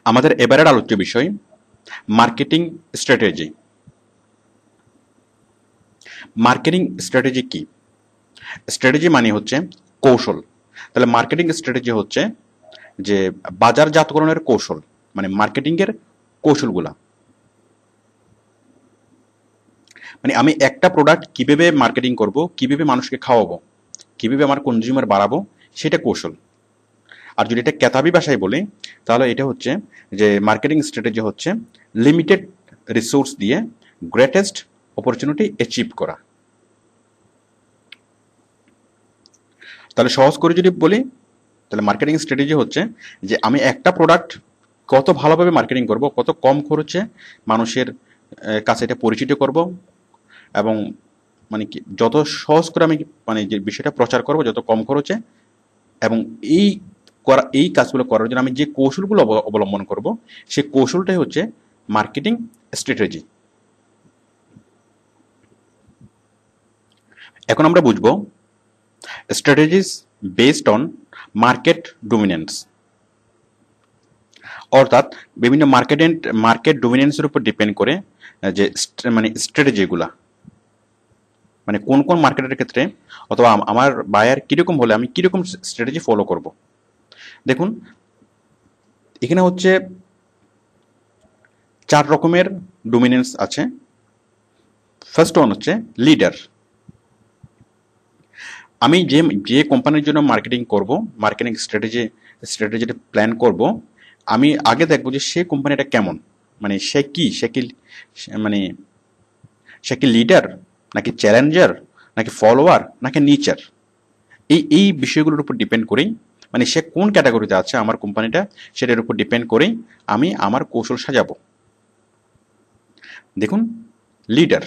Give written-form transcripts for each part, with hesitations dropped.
আমাদের এবারের আলোচ্য বিষয় মার্কেটিং স্ট্র্যাটেজি। মার্কেটিং স্ট্র্যাটেজি কি? স্ট্র্যাটেজি মানে হচ্ছে কৌশল। তাহলে মার্কেটিং স্ট্র্যাটেজি হচ্ছে যে বাজারজাতকরণের কৌশল, মানে মার্কেটিং এর কৌশলগুলা। মানে আমি একটা প্রোডাক্ট কিভাবে মার্কেটিং করব, কিভাবে মানুষকে খাওয়াবো, কিভাবে আমার কনজিউমার বাড়াবো, সেটা কৌশল। আর যদি এটা কেতাবি ভাষায় বলি তাহলে এটা হচ্ছে যে মার্কেটিং স্ট্র্যাটেজি হচ্ছে লিমিটেড রিসোর্স দিয়ে গ্রেটেস্ট অপরচুনিটি অ্যাচিভ করা। তাহলে সহজ করে যদি বলি তাহলে মার্কেটিং স্ট্র্যাটেজি হচ্ছে যে আমি একটা প্রোডাক্ট কত ভালোভাবে মার্কেটিং করব, কত কম খরচে মানুষের কাছে এটা পরিচিত করব, এবং মানে কি যত সহজ করে আমি মানে যে বিষয়টা প্রচার করব যত কম খরচে, এবং এই কাজগুলো করার জন্য আমি যে কৌশলগুলো অবলম্বন করব সেই কৌশলটাই হচ্ছে মার্কেটিং স্ট্র্যাটেজি। এখন আমরা বুঝবো strategies based on market dominance, অর্থাৎ বিভিন্ন মার্কেট ডমিনেন্সের উপর ডিপেন্ড করে যে মানে স্ট্র্যাটেজিগুলা, মানে কোন কোন মার্কেটের ক্ষেত্রে অথবা আমার বায়ার কিরকম হলে আমি কিরকম স্ট্র্যাটেজি ফলো করব। দেখুন এখানে হচ্ছে 4 রকমের ডমিনেন্স আছে। ফার্স্ট ওয়ান হচ্ছে লিডার। আমি যে যে কোম্পানির জন্য মার্কেটিং করব, মার্কেটিং স্ট্র্যাটেজিটা প্ল্যান করব, আমি আগে দেখবো যে সে কোম্পানিটা কেমন, মানে মানে সে কি লিডার, নাকি চ্যালেঞ্জার, নাকি ফলোয়ার, নাকি নিচার। এই বিষয়গুলোর উপর ডিপেন্ড করেই, মানে সে কোন ক্যাটাগরিতে আছে আমার কোম্পানিটা, সেটার উপর ডিপেন্ড করেই আমি আমার কৌশল সাজাবো। দেখুন লিডার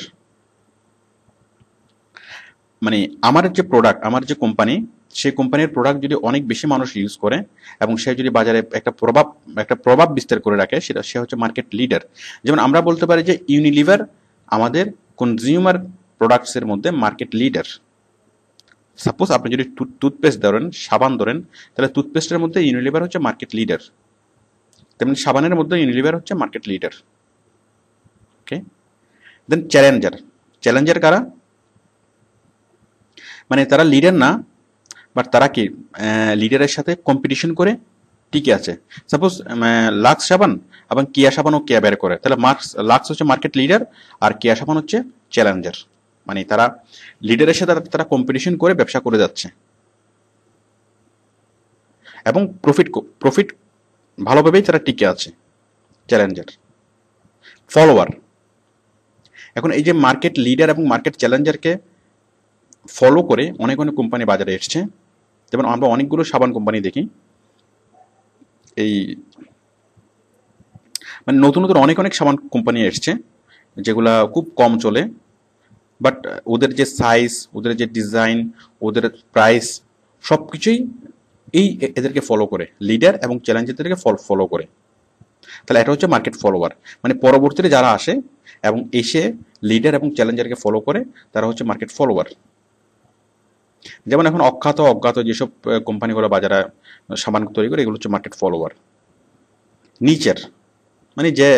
মানে আমার যে প্রোডাক্ট, আমার যে কোম্পানি, সেই কোম্পানির প্রোডাক্ট যদি অনেক বেশি মানুষ ইউজ করে এবং সে যদি বাজারে একটা প্রভাব বিস্তার করে রাখে, সেটা সে হচ্ছে মার্কেট লিডার। যেমন আমরা বলতে পারি যে ইউনিলিভার আমাদের কনজিউমার প্রোডাক্টসের মধ্যে মার্কেট লিডার। সাপোজ আপনি যদি টুথপেস্ট ধরেন, সাবান ধরেন, তাহলে টুথপেস্টের মধ্যে ইউনিলিভার হচ্ছে মার্কেট লিডার, তেমনি সাবানের মধ্যে ইউনিলিভার হচ্ছে মার্কেট লিডার। ওকে, দেন চ্যালেঞ্জার। চ্যালেঞ্জার কারা? মানে তারা লিডার না, বাট তারা কি লিডারের সাথে কম্পিটিশন করে টিকে আছে। সাপোজ লাক্স সাবান এবং কিয়া সাবানও কেয়া বের করে, তাহলে লাক্স হচ্ছে মার্কেট লিডার আর কিয়া সাবান হচ্ছে চ্যালেঞ্জার। মানে তারা লিডারের সাথে তারা কম্পিটিশন করে ব্যবসা করে যাচ্ছে এবং প্রফিট ভালোভাবেই তারা টিকে আছে, চ্যালেঞ্জার। ফলোয়ার। এখন এই যে মার্কেট লিডার এবং মার্কেট চ্যালেঞ্জারকে ফলো করে অনেক অনেক কোম্পানি বাজারে এসছে। যেমন আমরা অনেকগুলো সাবান কোম্পানি দেখি, এই মানে নতুন নতুন অনেক অনেক সাবান কোম্পানি এসছে যেগুলা খুব কম চলে, বাট ওদের যে সাইজ, ওদের যে ডিজাইন, ওদের প্রাইস, সব কিছুই এদেরকে ফলো করে, লিডার এবং চ্যালেঞ্জারদেরকে ফলো করে। তাহলে এটা হচ্ছে মার্কেট ফলোয়ার। মানে পরবর্তীতে যারা আসে এবং এসে লিডার এবং চ্যালেঞ্জারকে ফলো করে, তারা হচ্ছে মার্কেট ফলোয়ার। যেমন এখন অজ্ঞাত যেসব কোম্পানিগুলো বাজারে সাবান তৈরি করে, এগুলো হচ্ছে মার্কেট ফলোয়ার। নিচের মানে যে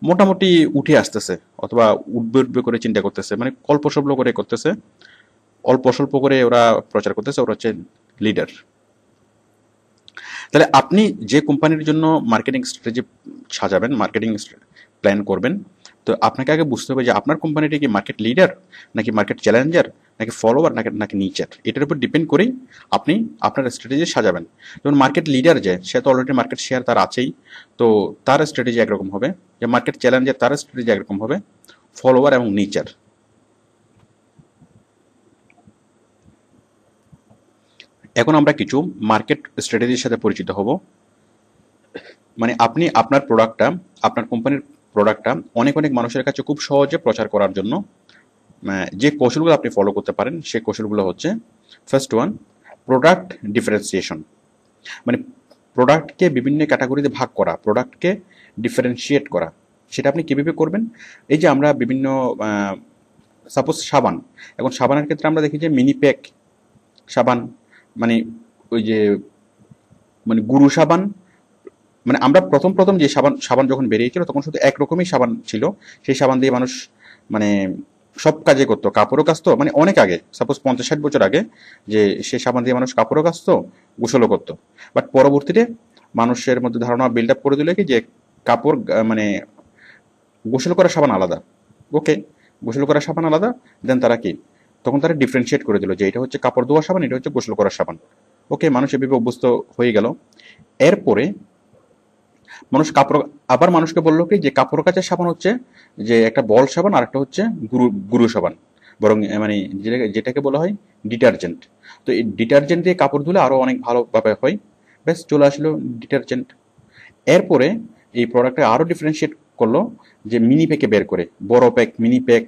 মোটামুটি উঠে আসতেছে অথবা উঠবে করে চিন্তা করতেছে, মানে অল্প করে করতেছে, অল্প করে ওরা প্রচার করতেছে, ওরা হচ্ছে লিডার। তাহলে আপনি যে কোম্পানির জন্য মার্কেটিং স্ট্র্যাটেজি সাজাবেন, মার্কেটিং প্ল্যান করবেন, তো আপনাকে আগে বুঝতে হবে যে আপনার কোম্পানিটা কি মার্কেট লিডার, নাকি মার্কেট চ্যালেঞ্জার, নাকি ফলোয়ার, নাকি নিচার। এটার উপর ডিপেন্ড করেই আপনি আপনার স্ট্র্যাটেজি সাজাবেন। যেমন মার্কেট লিডার যে, সে তো অলরেডি মার্কেট শেয়ার তার আছেই, তো তার স্ট্র্যাটেজি একরকম হবে। যে মার্কেট চ্যালেঞ্জার, তার স্ট্র্যাটেজি একরকম হবে। ফলোয়ার এবং নিচার। এখন আমরা কিছু মার্কেট স্ট্র্যাটেজির সাথে পরিচিত হব। মানে আপনি আপনার কোম্পানির প্রোডাক্টটা অনেক অনেক মানুষের কাছে খুব সহজে প্রচার করার জন্য যে কৌশলগুলো আপনি ফলো করতে পারেন, সেই কৌশলগুলো হচ্ছে ফার্স্ট ওয়ান, প্রোডাক্ট ডিফারেন্সিয়েশন। মানে প্রোডাক্টকে বিভিন্ন ক্যাটাগরিতে ভাগ করা, প্রোডাক্টকে ডিফারেন্সিয়েট করা। সেটা আপনি কীভাবে করবেন? এই যে আমরা বিভিন্ন সাপোজ সাবান, এখন সাবানের ক্ষেত্রে আমরা দেখি যে মিনি প্যাক সাবান, মানে ওই যে মানে গুরু সাবান, মানে আমরা প্রথম প্রথম যে সাবান সাবান যখন বেরিয়েছিল তখন শুধু একরকমই সাবান ছিল, সেই সাবান দিয়ে মানুষ মানে সব কাজে করতো, কাপড়ও কাচতো, মানে অনেক আগে, সাপোজ 50-60 বছর আগে, যে সেই সাবান দিয়ে মানুষ কাপড়ও কাচতো, গোসলও করতো। বাট পরবর্তীতে মানুষের মধ্যে ধারণা বিল্ড আপ করে দিল কি যে কাপড় মানে গোসল করা সাবান আলাদা, ওকে, গোসল করা সাবান আলাদা, দেন তারা কি তখন তারা ডিফারেন্সিয়েট করে দিল যে এটা হচ্ছে কাপড় ধোয়া সাবান, এটা হচ্ছে গোসল করা সাবান। ওকে, মানুষ এভাবে অভ্যস্ত হয়ে গেল। এরপরে মানুষ কাপড়, আবার মানুষকে বললো কি যে কাপড় কাচার সাবান হচ্ছে যে একটা বল সাবান, আর একটা হচ্ছে গুরু গুরু সাবান, বরং মানে যেটাকে বলা হয় ডিটারজেন্ট। তো এই ডিটারজেন্ট দিয়ে কাপড় ধুলে আরো অনেক ভালোভাবে হয়। ব্যাস চলে আসলো ডিটারজেন্ট। এরপরে এই প্রোডাক্টটা আরো ডিফারেন্সিয়েট করলো যে মিনি প্যাকে বের করে, বড় প্যাক, মিনি প্যাক।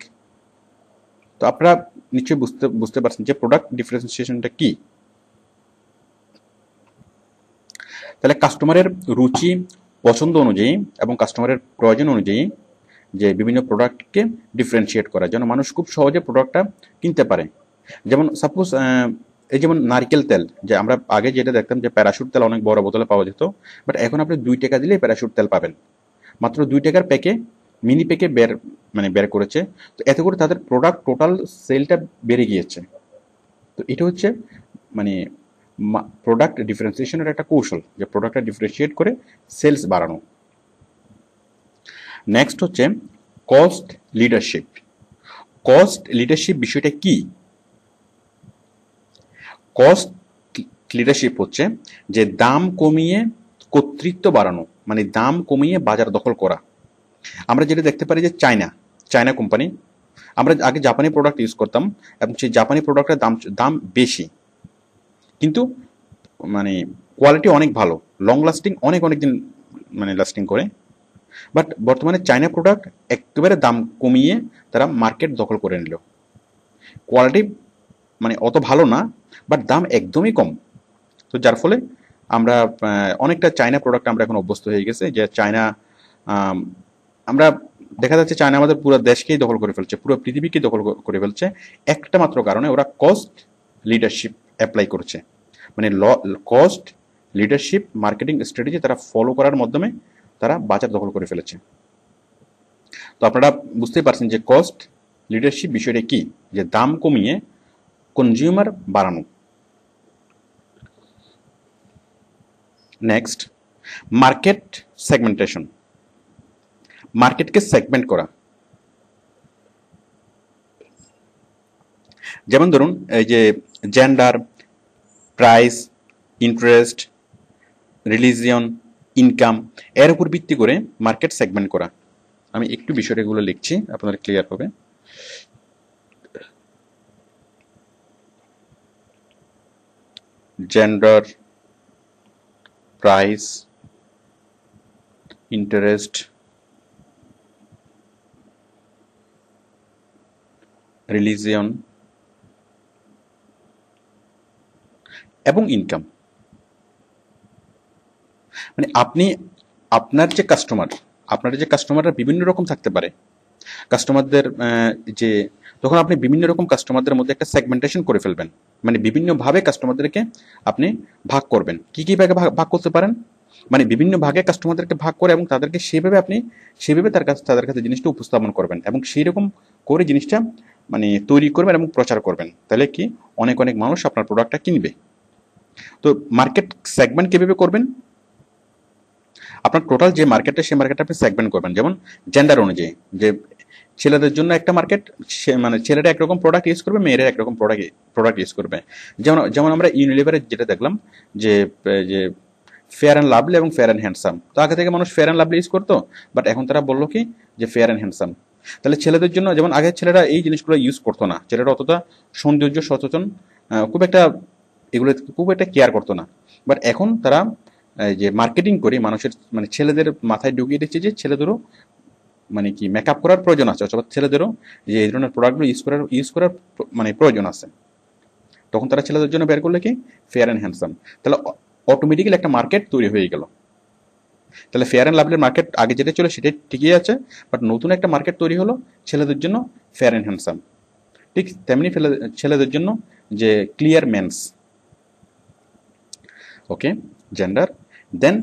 তো আপনারা নিশ্চয়ই বুঝতে বুঝতে পারছেন যে প্রোডাক্ট ডিফারেন্সিয়েশনটা কি। তাহলে কাস্টমারের রুচি, পছন্দ অনুযায়ী এবং কাস্টমারের প্রয়োজন অনুযায়ী যে বিভিন্ন প্রোডাক্টকে ডিফারেন্সিয়েট করা, যেন মানুষ খুব সহজে প্রোডাক্টটা কিনতে পারে। যেমন সাপোজ এই যেমন নারকেল তেল, যে আমরা আগে যেটা দেখতাম যে প্যারাশুট তেল অনেক বড় বোতলে পাওয়া যেত, বাট এখন আপনি 2 টাকা দিলেই প্যারাশুট তেল পাবেন, মাত্র 2 টাকার প্যাকে, মিনি প্যাকে বের করেছে। তো এতে করে তাদের প্রোডাক্ট টোটাল সেলটা বেড়ে গিয়েছে। তো এটা হচ্ছে মানে প্রোডাক্ট ডিফারেন্সিয়েশনের একটা কৌশল, যে প্রোডাক্টটা ডিফারেন্সিয়েট করে সেলস বাড়ানো। নেক্সট হচ্ছে কস্ট লিডারশিপ। কস্ট লিডারশিপ বিষয়টা কি? কস্ট লিডারশিপ হচ্ছে যে দাম কমিয়ে কর্তৃত্ব বাড়ানো, মানে দাম কমিয়ে বাজার দখল করা। আমরা যেটা দেখতে পারি যে চায়না কোম্পানি, আমরা আগে জাপানি প্রোডাক্ট ইউজ করতাম এবং সেই জাপানি প্রোডাক্টের দাম বেশি, কিন্তু মানে কোয়ালিটি অনেক ভালো, লং লাস্টিং, অনেক দিন মানে লাস্টিং করে। বাট বর্তমানে চায়না প্রোডাক্ট একেবারে দাম কমিয়ে তারা মার্কেট দখল করে নিল। কোয়ালিটি মানে অত ভালো না, বাট দাম একদমই কম। তো যার ফলে আমরা অনেকটা চায়না প্রোডাক্ট আমরা এখন অভ্যস্ত হয়ে গেছে, যে চায়না আমরা দেখা যাচ্ছে চায়না আমাদের পুরো দেশকেই দখল করে ফেলছে, পুরো পৃথিবীকে দখল করে ফেলছে, একটা মাত্র কারণে ওরা কস্ট লিডারশিপ অ্যাপ্লাই করছে। মানে কস্ট লিডারশিপ মার্কেটিং স্ট্র্যাটেজি তারা ফলো করার মাধ্যমে তারা বাজার দখল করে ফেলেছে। তো আপনারা বুঝতেই পারছেন যে কস্ট লিডারশিপ বিষয়টা কি, যে দাম কমিয়ে কনজিউমার বাড়ানো। Next, market segmentation. মার্কেটকে সেগমেন্ট করা। যেমন ধরুন এই যে gender, price, interest, religion, income, এর উপর ভিত্তি করে মার্কেট সেগমেন্ট করা। আমি একটু বিষয়গুলো লিখছি, আপনাদের ক্লিয়ার হবে। জেন্ডার, প্রাইস, ইন্টারেস্ট, রিলিজিয়ন এবং ইনকাম। মানে আপনার যে কাস্টমাররা বিভিন্ন রকম থাকতে পারে। কাস্টমারদের যে তখন আপনি বিভিন্ন রকম কাস্টমারদের মধ্যে একটা সেগমেন্টেশন করে ফেলবেন, মানে বিভিন্নভাবে কাস্টমারদেরকে আপনি ভাগ করবেন। কি ভাগে ভাগ করতে পারেন, মানে বিভিন্ন ভাগে কাস্টমারদেরকে ভাগ করে এবং তাদেরকে সেভাবে তাদের কাছে জিনিসটা উপস্থাপন করবেন এবং সেই রকম করে জিনিসটা মানে তৈরি করবেন এবং প্রচার করবেন। তাহলে কি অনেক মানুষ আপনার প্রোডাক্টটা কিনবে। তো মার্কেট সেগমেন্ট কিভাবে করবেন? আপনার টোটাল যে মার্কেটটা, সেই মার্কেটটা আপনি সেগমেন্ট করবেন। যেমন জেন্ডার অনুযায়ী, যে ছেলেদের জন্য একটা মার্কেট, মানে ছেলেরা একরকম প্রোডাক্ট ইউজ করবে, মেয়েরা একরকম প্রোডাক্ট ইউজ করবে। যেমন আমরা ইউনিলিভারে যেটা দেখলাম যে ফেয়ার অ্যান্ড লাভলি এবং ফেয়ার অ্যান্ড হ্যান্ডসাম। তো আগে থেকে মানুষ ফেয়ার অ্যান্ড লাভলি ইউজ করতো, বাট এখন তারা বললো কি যে ফেয়ার অ্যান্ড হ্যান্ডসাম। তাহলে ছেলেদের জন্য, যেমন আগে ছেলেরা এই জিনিসগুলো ইউজ করতো না, ছেলেরা অতটা সৌন্দর্য সচেতন, এগুলো খুব একটা কেয়ার করতো না। বাট এখন তারা যে মার্কেটিং করে মানুষের মানে ছেলেদের মাথায় ঢুকিয়ে দিচ্ছে যে ছেলেদেরও মানে কি মেকআপ করার প্রয়োজন আছে, অথবা ছেলেদেরও যে এই ধরনের প্রোডাক্টগুলো ইউজ করার মানে প্রয়োজন আছে। তখন তারা ছেলেদের জন্য বের করলে কি ফেয়ার অ্যান্ড হ্যান্ডসাম। তাহলে অটোমেটিক্যালি একটা মার্কেট তৈরি হয়ে গেল। তাহলে ফেয়ার অ্যান্ড লাভলির মার্কেট আগে যেটা ছিল সেটাই ঠিকই আছে, বাট নতুন একটা মার্কেট তৈরি হলো ছেলেদের জন্য ফেয়ার অ্যান্ড হ্যান্ডসাম। ঠিক তেমনি ছেলেদের জন্য যে ক্লিয়ার মেন্স, ওকে, জেন্ডার। দেন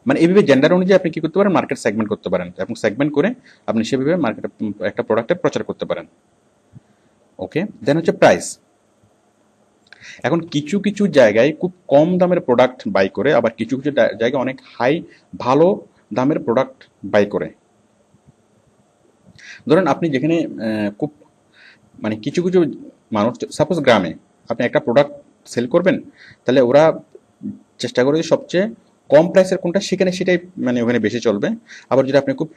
মানে এইভাবে জেন্ডার অনুযায়ী আপনি কি করতে পারেন, মার্কেট সেগমেন্ট করতে পারেন, এবং সেগমেন্ট করে আপনি সেভাবে মার্কেট একটা প্রোডাক্টের প্রচার করতে পারেন। ওকে, দেন হচ্ছে প্রাইস। এখন কিছু কিছু জায়গায় খুব কম দামের প্রোডাক্ট বাই করে, আবার কিছু কিছু জায়গায় অনেক হাই ভালো দামের প্রোডাক্ট বাই করে। ধরেন আপনি যেখানে খুব মানে কিছু কিছু মানুষ, সাপোজ গ্রামে আপনি একটা প্রোডাক্ট সেল করবেন, তাহলে ওরা চেষ্টা করে যে সবচেয়ে কম প্রাইসের কোনটা সেখানে সেটাই মানে ওখানে বেশি চলবে। আবার যদি আপনি খুব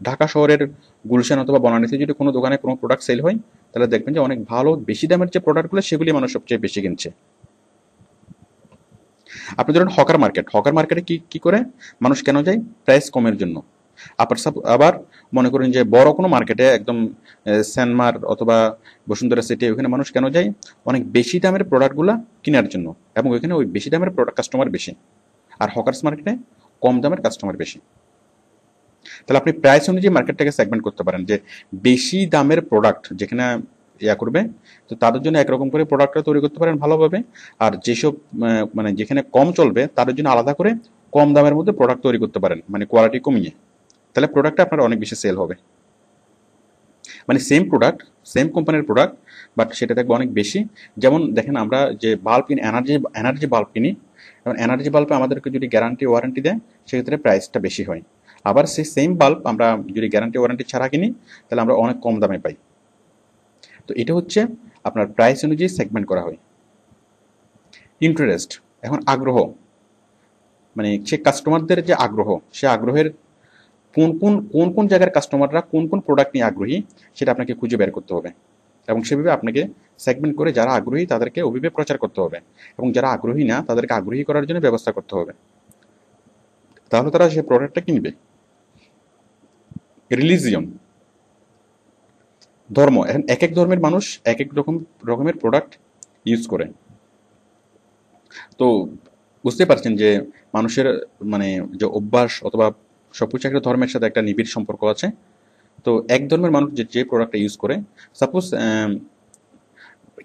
ঢাকা শহরের গুলশান অথবা বনানীতে যদি কোনো দোকানে কোনো প্রোডাক্ট সেল হয়, তাহলে দেখবেন যে অনেক ভালো বেশি দামের যে প্রোডাক্টগুলো সেগুলি মানুষ সবচেয়ে বেশি কিনছে। আপনি ধরুন হকার মার্কেট, হকার মার্কেটে কি কি করে মানুষ কেন যায়? প্রাইস কমের জন্য। আবার মনে করেন যে বড় কোনো মার্কেটে একদম সেনমার অথবা বসুন্ধরা সিটি, ওখানে মানুষ কেন যায়? অনেক বেশি দামের প্রোডাক্টগুলো কেনার জন্য, এবং ওইখানে ওই বেশি দামের প্রোডাক্ট কাস্টমার বেশি। আর হকার্স মার্কেটে কম দামের কাস্টমার বেশি। তাহলে আপনি প্রাইস অনুযায়ী মার্কেটটাকে সেগমেন্ট করতে পারেন, যে বেশি দামের প্রোডাক্ট যেখানে ইয়া করবে, তো তাদের জন্য একরকম করে প্রোডাক্টটা তৈরি করতে পারেন ভালোভাবে। আর যেসব মানে যেখানে কম চলবে তাদের জন্য আলাদা করে কম দামের মধ্যে প্রোডাক্ট তৈরি করতে পারেন, মানে কোয়ালিটি কমিয়ে। তাহলে প্রোডাক্টটা আপনার অনেক বেশি সেল হবে। মানে সেম প্রোডাক্ট, সেম কোম্পানির প্রোডাক্ট, বাট সেটা থাকবে অনেক বেশি। যেমন দেখেন আমরা যে বাল্ব কিনি, এনার্জি বাল্ব কিনি, এবং এনার্জি বাল্বে আমাদেরকে যদি গ্যারান্টি ওয়ারেন্টি দেয়, সেক্ষেত্রে প্রাইসটা বেশি হয়। আবার সেই সেম বাল্ব আমরা যদি গ্যারান্টি ওয়ারেন্টি ছাড়া কিনি, তাহলে আমরা অনেক কম দামে পাই। তো এটা হচ্ছে আপনার প্রাইস অনুযায়ী সেগমেন্ট করা হয়। ইন্টারেস্ট, এখন আগ্রহ, মানে সে কাস্টমারদের যে আগ্রহ, সে আগ্রহের কোন কোন কোন কোন জায়গার কাস্টমাররা কোন কোন প্রোডাক্ট নিয়ে আগ্রহী, সেটা আপনাকে খুঁজে বের করতে হবে, এবং সেভাবে আপনাকে সেগমেন্ট করে যারা আগ্রহী তাদেরকে ওইভাবে প্রচার করতে হবে, এবং যারা আগ্রহী না তাদেরকে আগ্রহী করার জন্য ব্যবস্থা করতে হবে, তাহলে তারা সেই প্রোডাক্টটা কিনবে। রিলিজিয়ন, ধর্ম, এখন এক এক ধর্মের মানুষ এক এক রকমের প্রোডাক্ট ইউজ করে। তো বুঝতে পারছেন যে মানুষের মানে যে অভ্যাস অথবা সবকিছু একটা ধর্মের সাথে একটা নিবিড় সম্পর্ক আছে। তো এক ধর্মের মানুষ যে যে প্রোডাক্টটা ইউজ করে, সাপোজ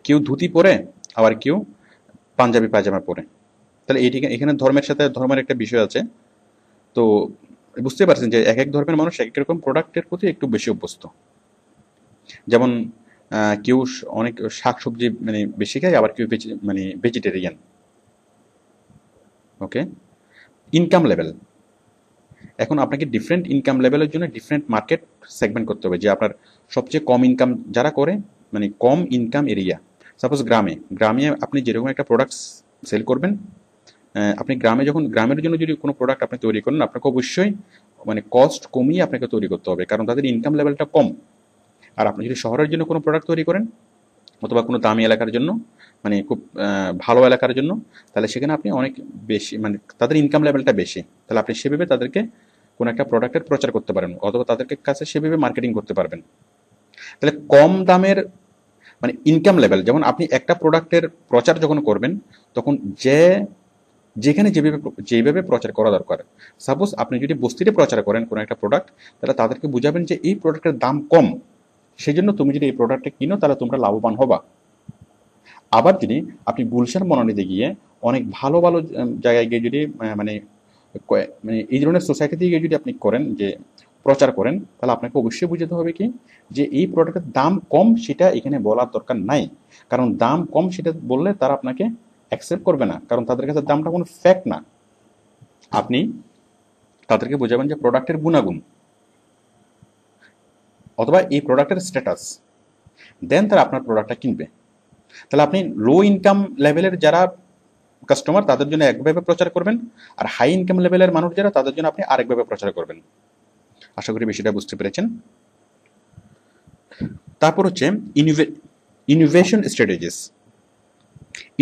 কেউ ধুতি পরে, আবার কেউ পাঞ্জাবি পায়জামা পরে, তাহলে এখানে ধর্মের সাথে ধর্মের একটা বিষয় আছে। তো বুঝতে পারছেন যে এক এক ধর্মের মানুষ এক এক রকম প্রোডাক্টের প্রতি একটু বেশি অভ্যস্ত। যেমন কেউ অনেক শাকসবজি মানে বেশি খায়, আবার কেউ মানে ভেজিটেরিয়ান। ওকে, ইনকাম লেভেল, এখন আপনাকে ডিফারেন্ট ইনকাম লেভেলের জন্য ডিফারেন্ট মার্কেট সেগমেন্ট করতে হবে, যে আপনার সবচেয়ে কম ইনকাম যারা করে, মানে কম ইনকাম এরিয়া। সাপোজ গ্রামে আপনি যেরকম একটা প্রোডাক্ট সেল করবেন, আপনি গ্রামের জন্য যদি কোনো প্রোডাক্ট আপনি তৈরি করেন, আপনাকে অবশ্যই মানে কস্ট কমিয়ে আপনাকে তৈরি করতে হবে, কারণ তাদের ইনকাম লেভেলটা কম। আর আপনি যদি শহরের জন্য কোনো প্রোডাক্ট তৈরি করেন, অথবা কোনো দামি এলাকার জন্য, মানে খুব ভালো এলাকার জন্য, তাহলে সেখানে আপনি অনেক বেশি, মানে তাদের ইনকাম লেভেলটা বেশি, তাহলে আপনি সেভাবে তাদেরকে কোনো একটা প্রোডাক্টের প্রচার করতে পারেন, অথবা তাদেরকে কাছে সেভাবে মার্কেটিং করতে পারবেন। তাহলে কম দামের মানে ইনকাম লেভেল, যেমন আপনি একটা প্রোডাক্টের প্রচার যখন করবেন, তখন যেখানে যেভাবে প্রচার করা দরকার। সাপোজ আপনি যদি বস্তিতে প্রচার করেন কোনো একটা প্রোডাক্ট, তাহলে তাদেরকে বুঝাবেন যে এই প্রোডাক্টের দাম কম, সেই জন্য তুমি যদি এই প্রোডাক্টটা কিনো তাহলে তোমরা লাভবান হবা। আবার যদি আপনি গুলশান বনানীতে গিয়ে অনেক ভালো ভালো জায়গায় গিয়ে যদি মানে মানে এই ধরনের সোসাইটিতে গিয়ে যদি আপনি করেন, যে প্রচার করেন, তাহলে আপনাকে অবশ্যই বুঝতে হবে কি, যে এই প্রোডাক্টের দাম কম সেটা এখানে বলার দরকার নাই। কারণ দাম কম সেটা বললে তারা আপনাকে অ্যাকসেপ্ট করবে না, কারণ তাদের কাছে দামটা কোনো ফ্যাক্ট না। আপনি তাদেরকে বোঝাবেন যে প্রোডাক্টের গুণাগুণ অথবা এই প্রোডাক্টের স্ট্যাটাস, দেন তারা আপনার প্রোডাক্টটা কিনবে। তাহলে আপনি লো ইনকাম লেভেলের যারা কাস্টমার তাদের জন্য একভাবে প্রচার করবেন, আর হাই ইনকাম লেভেলের মানুষ যারা তাদের জন্য আপনি আরেকভাবে প্রচার করবেন। আশা করি বিষয়টা বুঝতে পেরেছেন। তারপর হচ্ছে ইনোভেশন স্ট্র্যাটেজিস।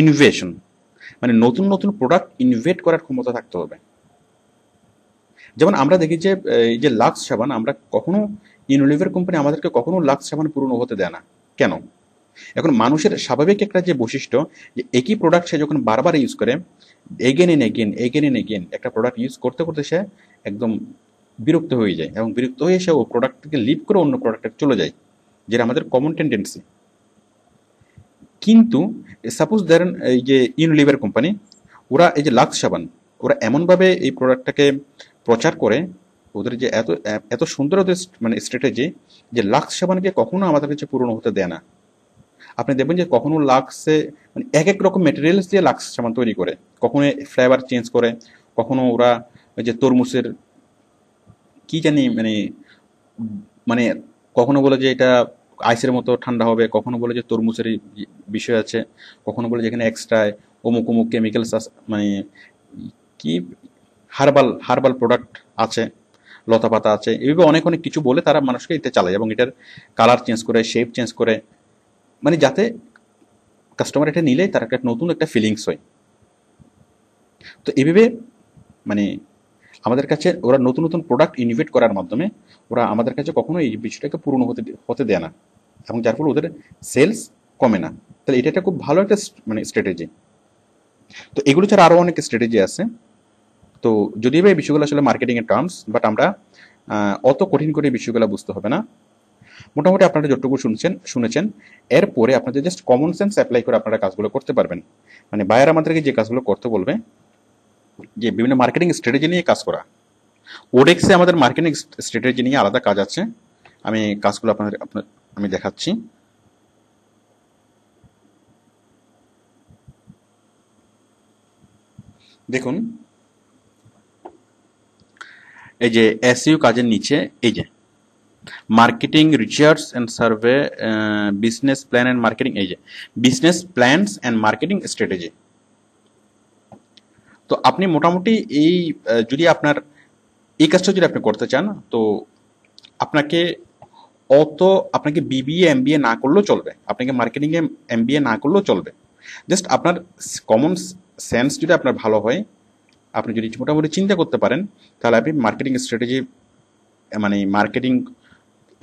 ইনোভেশন মানে নতুন নতুন প্রোডাক্ট ইনোভেট করার ক্ষমতা থাকতে হবে। যেমন আমরা দেখি যে এই যে লাক্স সাবান, আমরা কখনো ইউনিলিভার কোম্পানি আমাদেরকে কখনো লাক্স সাবান পুরনো হতে দেয় না, কেন? এখন মানুষের স্বাভাবিক একটা যে বৈশিষ্ট্য, যে একই প্রোডাক্ট সে যখন বারবার ইউজ করে, এগেন এন্ড এগেন একটা প্রোডাক্ট ইউজ করতে করতে সে একদম বিরক্ত হয়ে যায়, এবং বিরক্ত হয়ে সে ও প্রোডাক্টকে লিভ করে অন্য প্রোডাক্টে চলে যায়, যেটা আমাদের কমন টেন্ডেন্সি। কিন্তু সাপোজ ধরেন এই যে ইউনিলিভার কোম্পানি, ওরা এই যে লাক্স সাবান, ওরা এমনভাবে এই প্রোডাক্টটাকে প্রচার করে, ওদের যে এত এত সুন্দর ওদের মানে স্ট্র্যাটেজি, যে লাক্স সাবানকে কখনো আমাদের কাছে পুরনো হতে দেয় না। আপনি দেখবেন যে কখনো লাক্সে মানে এক এক রকম মেটেরিয়ালস দিয়ে লাক্স সাবান তৈরি করে, কখনো ফ্লেভার চেঞ্জ করে, কখনো ওরা ওই যে তরমুজের কি জানি মানে মানে কখনো বলে যে এটা আইসের মতো ঠান্ডা হবে, কখনো বলে যে তরমুজের বিষয় আছে, কখনো বলে যেখানে এক্সট্রা অমুক অমুক কেমিক্যালস মানে কি হার্বাল হার্বাল প্রোডাক্ট আছে, লতা পাতা আছে, এইভাবে অনেক অনেক কিছু বলে তারা মানুষকে এতে চালায় এবং এটার কালার চেঞ্জ করে, শেপ চেঞ্জ করে, মানে যাতে কাস্টমার এটা নিলে তার একটা নতুন একটা ফিলিংস হয়। তো এইভাবে মানে আমাদের কাছে ওরা নতুন নতুন প্রোডাক্ট ইনোভেট করার মাধ্যমে ওরা আমাদের কাছে কখনো এই বিষয়টাকে পূর্ণ হতে হতে দেয় না, এবং যার ফলে ওদের সেলস কমে না। তাহলে এটা একটা খুব ভালো একটা মানে স্ট্র্যাটেজি। তো এগুলো ছাড়া আরও অনেক স্ট্র্যাটেজি আছে। তো যদিও বা এই বিষয়গুলো আসলে মার্কেটিং এর টার্মস, বাট আমরা অত কঠিন করে এই বিষয়গুলো বুঝতে হবে না। মোটামুটি আপনারা যতটুকু শুনেছেন, এরপরে আপনাদের জাস্ট কমন সেন্স অ্যাপ্লাই করে আপনারা কাজগুলো করতে পারবেন। মানে বায়ার আমাদেরকে যে কাজগুলো করতে বলবে, যে বিভিন্ন মার্কেটিং স্ট্র্যাটেজি নিয়ে কাজ করা। ওডেক্সে আমাদের মার্কেটিং স্ট্র্যাটেজি নিয়ে আলাদা কাজ আছে, আমি কাজগুলো আমি দেখাচ্ছি। দেখুন, এই যে এসইউ কাজের নিচে এই যে marketing research and survey, business plan and marketing, এই যে business plans and marketing strategy. তো আপনি মোটামুটি এই যদি আপনার এই কাজটা যদি আপনি করতে চান, তো আপনাকে আপনাকে বিবিএ এমবিএ না করলেও চলবে, আপনাকে মার্কেটিং এ এমবিএ না করলেও চলবে। জাস্ট আপনার কমন সেন্স যদি আপনার ভালো হয়, আপনি যদি মোটামুটি চিন্তা করতে পারেন, তাহলে আপনি মার্কেটিং স্ট্র্যাটেজি মানে মার্কেটিং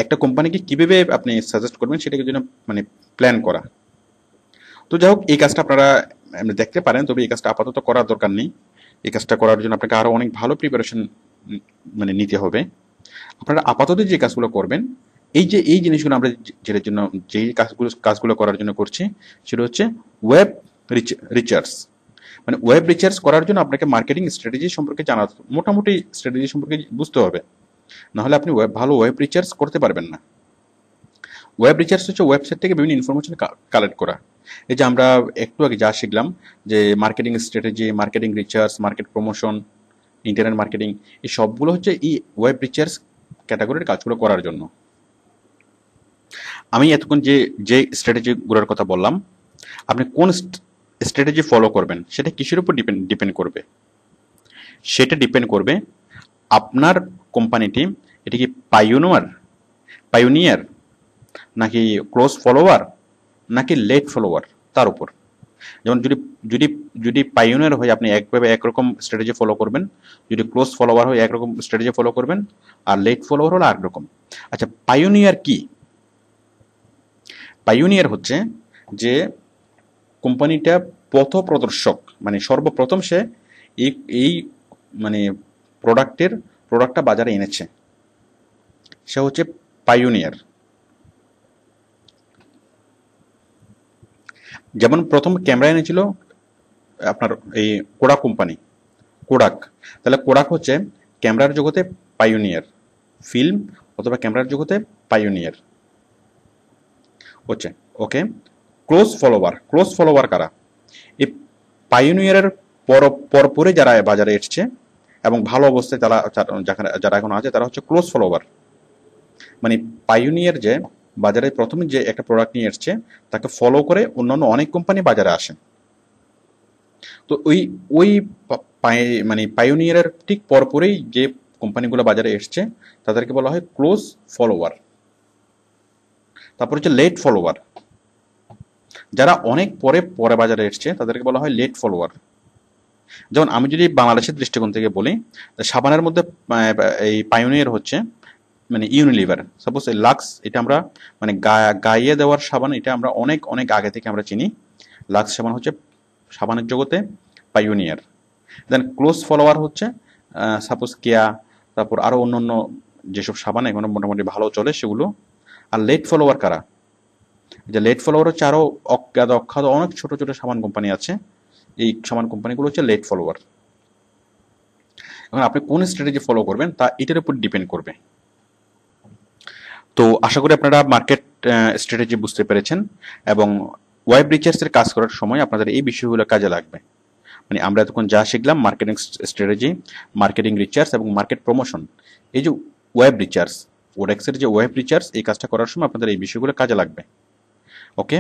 একটা কোম্পানিকে কিভাবে আপনি সাজেস্ট করবেন সেটাকে জন্য মানে প্ল্যান করা। তো যাই হোক, এই কাজটা আপনারা দেখতে পারেন, তবে এই কাজটা আপাতত করার দরকার নেই। এই কাজটা করার জন্য আপনাকে আরো অনেক ভালো প্রিপারেশন মানে নিতে হবে। আপনারা আপাতত যে কাজগুলো করবেন, এই জিনিসগুলো আমরা যেটার জন্য যেই কাজগুলো করার জন্য করছি, সেটা হচ্ছে ওয়েব রিসার্চ। মানে ওয়েব রিসার্চ করার জন্য আপনাকে মার্কেটিং স্ট্র্যাটেজি সম্পর্কে জানা, মোটামুটি স্ট্র্যাটেজি সম্পর্কে বুঝতে হবে, নাহলে আপনি ভালো ওয়েব রিসার্চ করতে পারবেন না। ওয়েব রিসার্চ হচ্ছে ওয়েবসাইট থেকে বিভিন্ন ইনফরমেশন কালেক্ট করা। এই যে আমরা একটু আগে যা শিখলাম, যে marketing strategy, marketing research, market promotion, internet marketing, এই সবগুলো হচ্ছে এই ওয়েব রিসার্চ ক্যাটাগরির কাজগুলো করার জন্য। আমি এতক্ষণ যে স্ট্র্যাটেজিগুলোর কথা বললাম, আপনি কোন স্ট্র্যাটেজি ফলো করবেন সেটা কিসের উপর ডিপেন্ড করবে? সেটা ডিপেন্ড করবে আপনার কোম্পানিটি এটা কি পাইওনিয়ার নাকি ক্লোজ ফলোয়ার নাকি লেট ফলোয়ার, তার উপর। যেমন যদি যদি পাইওনিয়ার হয়, আপনি একরকম স্ট্র্যাটেজি ফলো করবেন, যদি ক্লোজ ফলোয়ার হয় একরকম স্ট্র্যাটেজি ফলো করবেন, আর লেট ফলোয়ার হলো আরেক রকম। আচ্ছা, পাইওনিয়ার কি? পাইওনিয়ার হচ্ছে যে কোম্পানিটা পথপ্রদর্শক, মানে সর্বপ্রথম সে এই এই মানে প্রোডাক্টটা বাজারে এনেছে, সে হচ্ছে পাইওনিয়ার। যেমন প্রথম ক্যামেরা এনেছিল আপনার এই কোডাক, তাহলে কোডাক হচ্ছে ক্যামেরার জগতে পাইওনিয়ার, ফিল্ম অথবা ক্যামেরার জগতে পাইওনিয়ার হচ্ছে। ওকে, ক্লোজ ফলোয়ার কারা? এই পাইওনিয়ারের পরপরে যারা বাজারে এসছে এবং ভালো অবস্থায় যারা এখন আছে, তারা হচ্ছে ক্লোজ ফলোয়ার। মানে পাইওনিয়ার যে বাজারে প্রথমে যে একটা প্রোডাক্ট নিয়ে এসছে, তাকে ফলো করে অন্যান্য অনেক কোম্পানি বাজারে আসে। তো ওই মানে পাইওনিয়ারের ঠিক পরপরেই যে কোম্পানিগুলো বাজারে এসছে, তাদেরকে বলা হয় ক্লোজ ফলোয়ার। তারপর হচ্ছে লেট ফলোয়ার, যারা অনেক পরে বাজারে এসছে তাদেরকে বলা হয় লেট ফলোয়ার। যেমন আমি যদি বাংলাদেশের দৃষ্টিকোণ থেকে বলি, সাবানের মধ্যে এই পাইওনিয়ার হচ্ছে মানে ইউনিলিভার। সাপোজ এই লাক্স, এটা আমরা মানে গায়ে দেওয়ার সাবান, এটা আমরা অনেক অনেক আগে থেকে আমরা চিনি। লাক্স সাবান হচ্ছে সাবানের জগতে পাইওনিয়ার। দেন ক্লোজ ফলোয়ার হচ্ছে সাপোজ কেয়া, তারপর আরো অন্যান্য যেসব সাবান এখনো মোটামুটি ভালো চলে সেগুলো। আর লেট ফলোয়ার কারা? যে লেট ফলোয়ার হচ্ছে আরো অখ্যাত অনেক ছোট ছোট সাবান কোম্পানি আছে, এই সাবান কোম্পানিগুলো হচ্ছে লেট ফলোয়ার। এখন আপনি কোন স্ট্র্যাটেজি ফলো করবেন তা এটার উপর ডিপেন্ড করবে। তো আশা করি আপনারা মার্কেট স্ট্র্যাটেজি বুঝতে পেরেছেন, এবং ওয়েব রিসার্চের কাজ করার সময় আপনাদের এই বিষয়গুলো কাজে লাগবে। মানে আমরা এতক্ষণ যা শিখলাম, মার্কেটিং স্ট্র্যাটেজি, মার্কেটিং রিসার্চ এবং মার্কেট প্রমোশন, এই যে ওয়েব রিসার্চ, ওডেক্সের যে ওয়েব রিসার্চ, এই কাজটা করার সময় আপনাদের এই বিষয়গুলো কাজে লাগবে। ওকে।